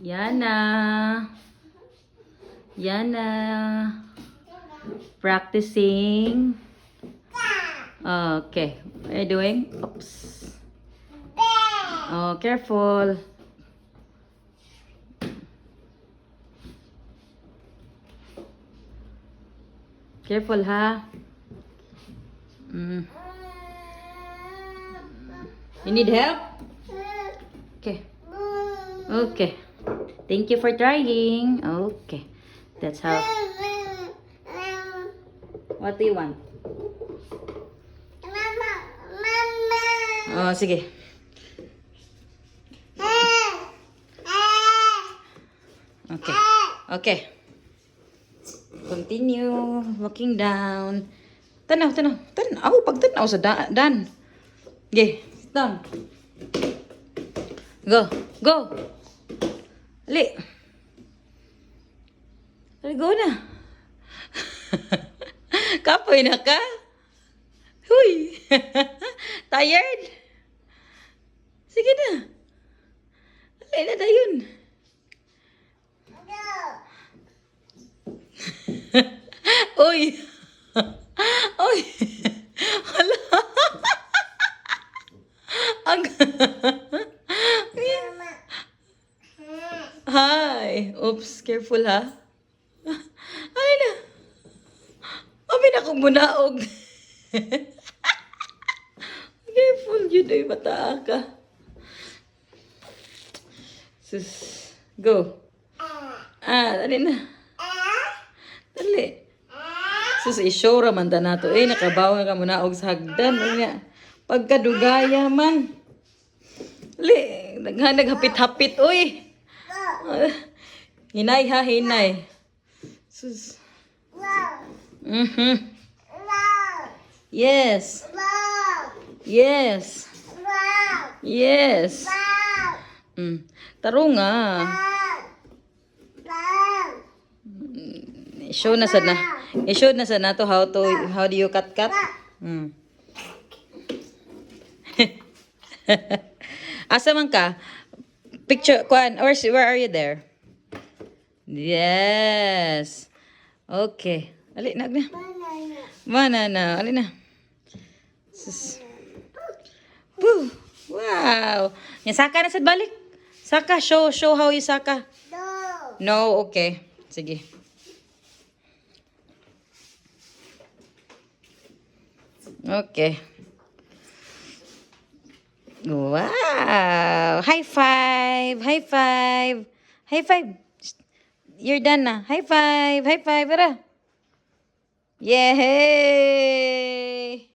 Yana. Yana. Practicing. Okay. What are you doing? Oops. Oh, careful. Careful, ha? You need help? Okay. Okay. Thank you for trying. Okay. That's how. What do you want? Oh, sige. Okay. Okay. Continue walking down. Tanaw, tanaw. Tanaw. Pag tanaw sa dan. Okay. Sit down. Go. Go. Ali. Ali, go na. Kapoy na ka? Huy. Tired? Sige na. Ali na dayon. Uy. Uy. Hala. Hi. Oops, careful ha. Ay na. Abi na kong munaog. Careful yun ay mata ka. Sus. Go. Dali na. Dali. Sus, i-show raman ta na to. Nakabawa ka muna og sa hagdan. Pagkadugaya man. Dali. Naghapit-hapit, uy. Hinay ha, hinay. Sus. Yes. Yes. Yes. Taro nga. I-show na sad na. I-show na sad na to how do you cut. Asa man ka? Picture kuan or where are you there? Yes. Okay. Ali na. Banana. Ali na. Woo. Wow. Yan saka na sad balik. Saka show how you saka. No, okay. Sige. Okay. Wow. High five. High five. High five. You're done na. High five. High five. Tara. Yay!